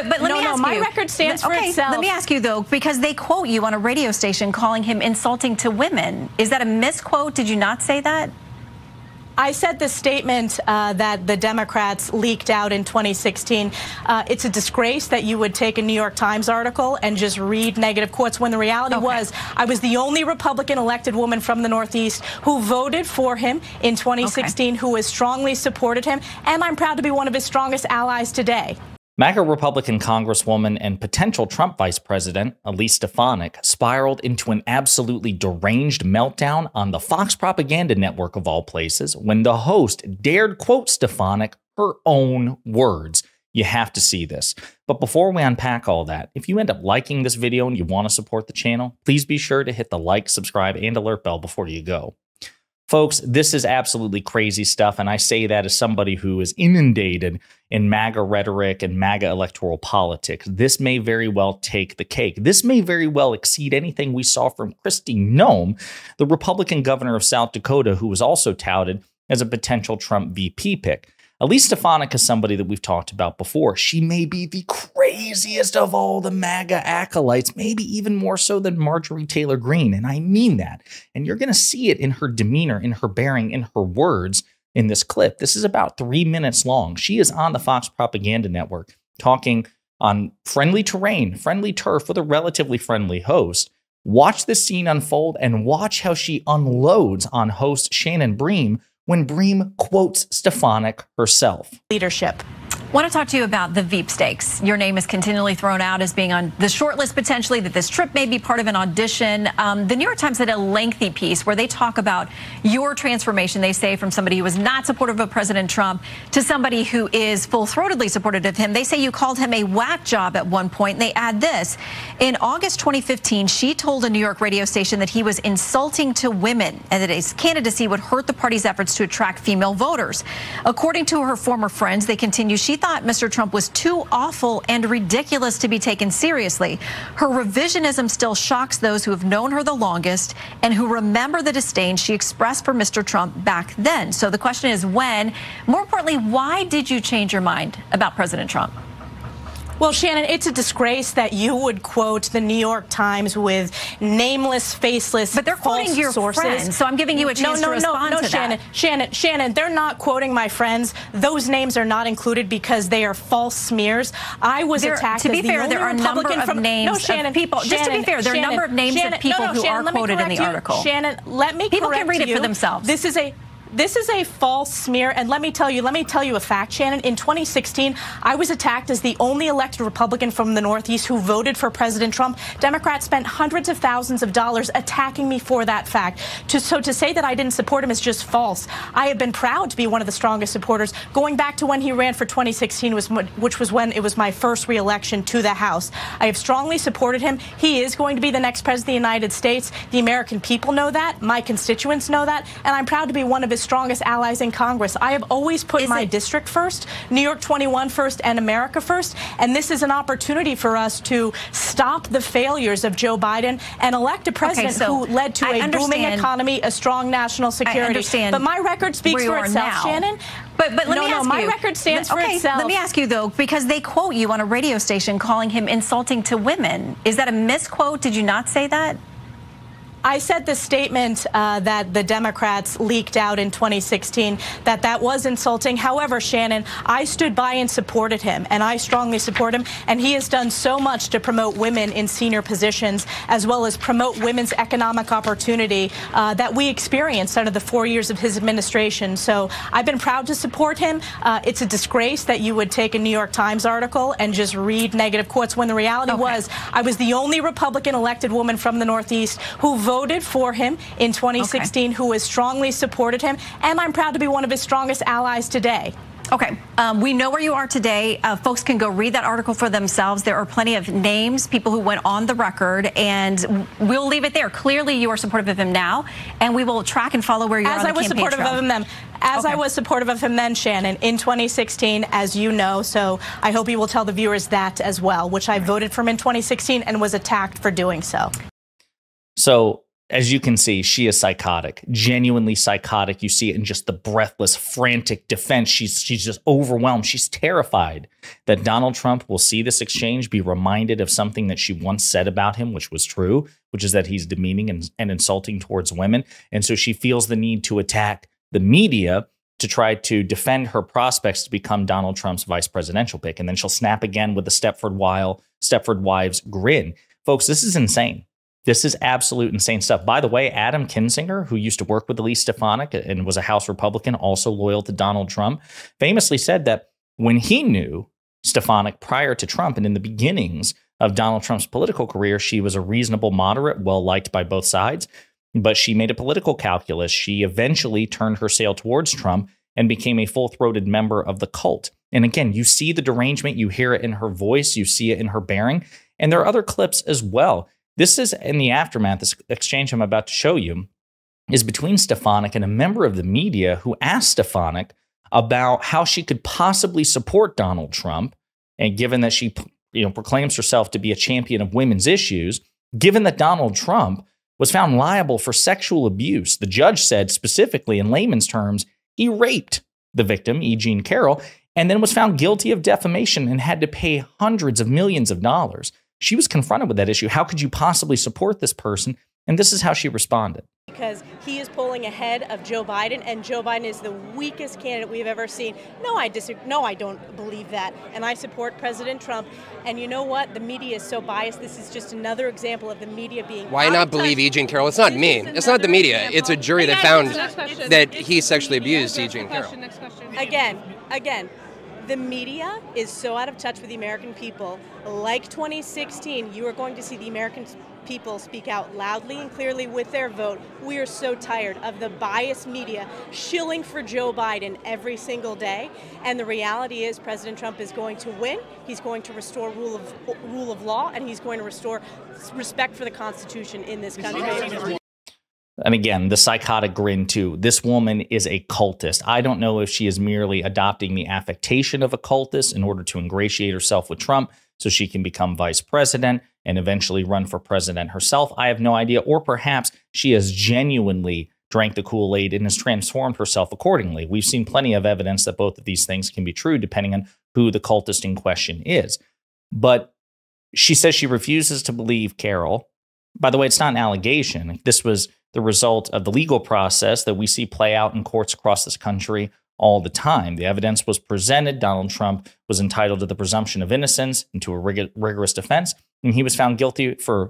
But let me ask you. My record stands for itself. Let me ask you, though, because they quote you on a radio station calling him insulting to women. Is that a misquote? Did you not say that? I said the statement that the Democrats leaked out in 2016. It's a disgrace that you would take a New York Times article and just read negative quotes when the reality was I was the only Republican elected woman from the Northeast who voted for him in 2016, who has strongly supported him, and I'm proud to be one of his strongest allies today. MAGA Republican Congresswoman and potential Trump Vice President Elise Stefanik spiraled into an absolutely deranged meltdown on the Fox propaganda network of all places when the host dared quote Stefanik her own words. You have to see this. But before we unpack all that, if you end up liking this video and you want to support the channel, please be sure to hit the like, subscribe, and alert bell before you go. Folks, this is absolutely crazy stuff, and I say that as somebody who is inundated in MAGA rhetoric and MAGA electoral politics. This may very well take the cake. This may very well exceed anything we saw from Kristi Noem, the Republican governor of South Dakota, who was also touted as a potential Trump VP pick. Elise Stefanik is somebody that we've talked about before. She may be the craziest of all the MAGA acolytes, maybe even more so than Marjorie Taylor Greene, and I mean that. And you're going to see it in her demeanor, in her bearing, in her words in this clip. This is about 3 minutes long. She is on the Fox propaganda network talking on friendly terrain, friendly turf with a relatively friendly host. Watch this scene unfold and watch how she unloads on host Shannon Bream when Bream quotes Stefanik herself. Leadership. I want to talk to you about the Veep stakes. Your name is continually thrown out as being on the short list potentially, that this trip may be part of an audition. The New York Times had a lengthy piece where they talk about your transformation, they say, from somebody who was not supportive of President Trump to somebody who is full-throatedly supportive of him. They say you called him a whack job at one point, and they add this. In August 2015, she told a New York radio station that he was insulting to women and that his candidacy would hurt the party's efforts to attract female voters. According to her former friends, they continue, she thought Mr. Trump was too awful and ridiculous to be taken seriously. Her revisionism still shocks those who have known her the longest and who remember the disdain she expressed for Mr. Trump back then. So the question is when, more importantly, why did you change your mind about President Trump? Well, Shannon, it's a disgrace that you would quote the New York Times with nameless, faceless, but they're quoting your sources. Friends, so I'm giving you a chance to respond to that. Shannon, they're not quoting my friends. Those names are not included because they are false smears. I was attacked. To be fair, there are a number of names of people. Just to be fair, there are a number of names of people who are quoted in the article. Shannon, let me correct you. People can read it for themselves. This is a false smear, and let me tell you a fact, Shannon. In 2016, I was attacked as the only elected Republican from the Northeast who voted for President Trump. Democrats spent hundreds of thousands of dollars attacking me for that fact. So to say that I didn't support him is just false. I have been proud to be one of the strongest supporters, going back to when he ran for 2016, which was when it was my first re-election to the House. I have strongly supported him. He is going to be the next president of the United States. The American people know that. My constituents know that. And I'm proud to be one of his strongest allies in Congress. I have always put my district first, New York 21 first, and America first. And this is an opportunity for us to stop the failures of Joe Biden and elect a president who led to a booming economy, a strong national security. But my record speaks for itself, Shannon. But let me ask you. My record stands for itself. Let me ask you, though, because they quote you on a radio station calling him insulting to women. Is that a misquote? Did you not say that? I said the statement that the Democrats leaked out in 2016, that was insulting. However, Shannon, I stood by and supported him, and I strongly support him. And he has done so much to promote women in senior positions, as well as promote women's economic opportunity that we experienced under the 4 years of his administration. So I've been proud to support him. It's a disgrace that you would take a New York Times article and just read negative quotes when the reality was I was the only Republican elected woman from the Northeast who voted for him in 2016, who has strongly supported him, and I'm proud to be one of his strongest allies today. Okay, we know where you are today. Folks can go read that article for themselves. There are plenty of names, people who went on the record, and we'll leave it there. Clearly, you are supportive of him now, and we will track and follow where you are on the campaign trail. I was supportive of him then, Shannon, in 2016, as you know. So I hope you will tell the viewers that as well, which I voted for him in 2016 and was attacked for doing so. So as you can see, she is psychotic, genuinely psychotic. You see it in just the breathless, frantic defense. She's just overwhelmed. She's terrified that Donald Trump will see this exchange, be reminded of something that she once said about him, which was true, which is that he's demeaning and insulting towards women. And so she feels the need to attack the media to try to defend her prospects to become Donald Trump's vice presidential pick. And then she'll snap again with the Stepford Wives grin. Folks, this is insane. This is absolute insane stuff. By the way, Adam Kinzinger, who used to work with Elise Stefanik and was a House Republican, also loyal to Donald Trump, famously said that when he knew Stefanik prior to Trump and in the beginnings of Donald Trump's political career, she was a reasonable moderate, well-liked by both sides. But she made a political calculus. She eventually turned her sail towards Trump and became a full-throated member of the cult. And again, you see the derangement. You hear it in her voice. You see it in her bearing. And there are other clips as well. This is in the aftermath. This exchange I'm about to show you is between Stefanik and a member of the media who asked Stefanik about how she could possibly support Donald Trump. And given that she proclaims herself to be a champion of women's issues, given that Donald Trump was found liable for sexual abuse, the judge said specifically in layman's terms, he raped the victim, E. Jean Carroll, and then was found guilty of defamation and had to pay hundreds of millions of dollars. She was confronted with that issue. How could you possibly support this person? And this is how she responded. Because he is polling ahead of Joe Biden, and Joe Biden is the weakest candidate we've ever seen. No, I disagree. No, I don't believe that. And I support President Trump. And you know what? The media is so biased. This is just another example of the media being Why not believe E. Jean Carroll? It's not me. It's not the media. It's a jury that found that he sexually abused E. Jean Carroll. Again, the media is so out of touch with the American people. Like 2016, you are going to see the American people speak out loudly and clearly with their vote. We are so tired of the biased media shilling for Joe Biden every single day. And the reality is President Trump is going to win. He's going to restore rule of law, and he's going to restore respect for the Constitution in this country. And again, the psychotic grin, too. This woman is a cultist. I don't know if she is merely adopting the affectation of a cultist in order to ingratiate herself with Trump so she can become vice president and eventually run for president herself. I have no idea. Or perhaps she has genuinely drank the Kool-Aid and has transformed herself accordingly. We've seen plenty of evidence that both of these things can be true depending on who the cultist in question is. But she says she refuses to believe Carroll. By the way, it's not an allegation. This was the result of the legal process that we see play out in courts across this country all the time. The evidence was presented. Donald Trump was entitled to the presumption of innocence and to a rigorous defense, and he was found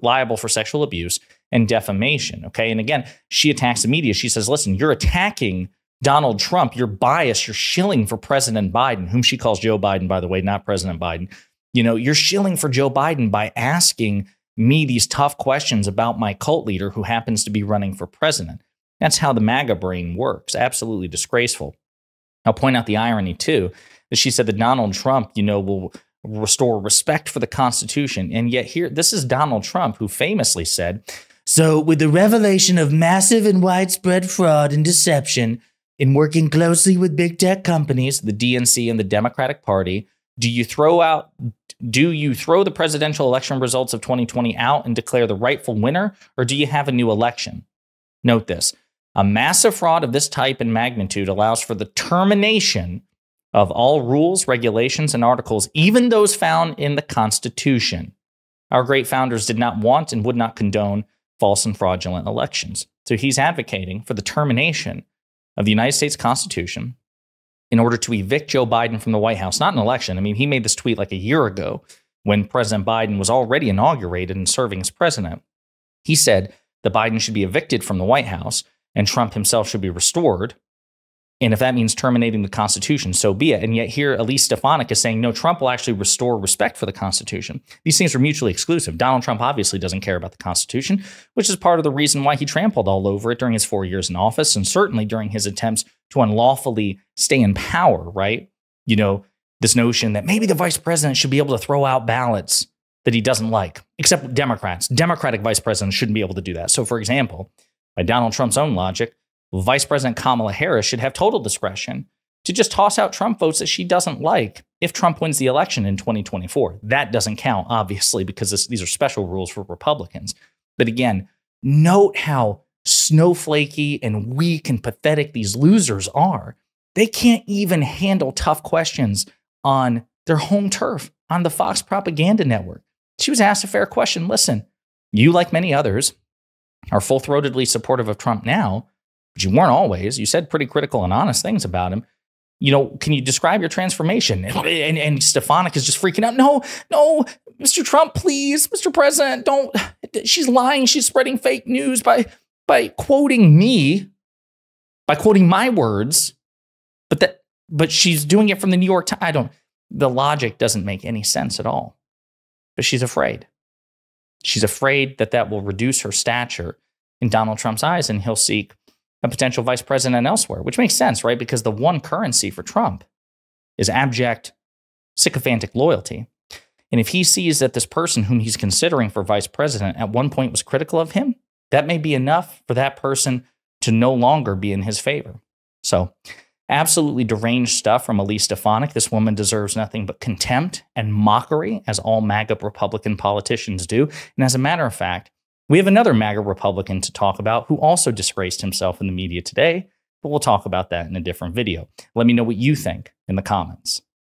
liable for sexual abuse and defamation. Okay, and again, she attacks the media. She says, listen, you're attacking Donald Trump. You're biased. You're shilling for President Biden, whom she calls Joe Biden, by the way, not President Biden. You're shilling for Joe Biden by asking me these tough questions about my cult leader who happens to be running for president. That's how the MAGA brain works. Absolutely disgraceful. I'll point out the irony, too, that she said that Donald Trump, will restore respect for the Constitution. And yet here, this is Donald Trump who famously said, so with the revelation of massive and widespread fraud and deception in working closely with big tech companies, the DNC and the Democratic Party, do you throw the presidential election results of 2020 out and declare the rightful winner, or do you have a new election? Note this. A massive fraud of this type and magnitude allows for the termination of all rules, regulations, and articles, even those found in the Constitution. Our great founders did not want and would not condone false and fraudulent elections. So he's advocating for the termination of the United States Constitution in order to evict Joe Biden from the White House. Not an election. I mean, he made this tweet like a year ago when President Biden was already inaugurated and serving as president. He said that Biden should be evicted from the White House and Trump himself should be restored. And if that means terminating the Constitution, so be it. And yet here, Elise Stefanik is saying, no, Trump will actually restore respect for the Constitution. These things are mutually exclusive. Donald Trump obviously doesn't care about the Constitution, which is part of the reason why he trampled all over it during his 4 years in office and certainly during his attempts to unlawfully stay in power, right? This notion that maybe the vice president should be able to throw out ballots that he doesn't like, except Democrats. Democratic vice presidents shouldn't be able to do that. So, for example, by Donald Trump's own logic, Vice President Kamala Harris should have total discretion to just toss out Trump votes that she doesn't like if Trump wins the election in 2024. That doesn't count, obviously, because these are special rules for Republicans. But again, Note how snowflakey and weak and pathetic these losers are. They can't even handle tough questions on their home turf, on the Fox propaganda network. She was asked a fair question. Listen, you, like many others, are full-throatedly supportive of Trump now, but you weren't always. You said pretty critical and honest things about him. You know, can you describe your transformation? And Stefanik is just freaking out. No, Mr. Trump, please, Mr. President, don't. She's lying. She's spreading fake news by quoting me, by quoting my words. But she's doing it from the New York Times. The logic doesn't make any sense at all. But she's afraid. She's afraid that will reduce her stature in Donald Trump's eyes, and he'll seek a potential vice president elsewhere, which makes sense, right? Because the one currency for Trump is abject, sycophantic loyalty. And if he sees that this person whom he's considering for vice president at one point was critical of him, that may be enough for that person to no longer be in his favor. So, absolutely deranged stuff from Elise Stefanik. This woman deserves nothing but contempt and mockery, as all MAGA Republican politicians do. And as a matter of fact, we have another MAGA Republican to talk about who also disgraced himself in the media today, but we'll talk about that in a different video. Let me know what you think in the comments.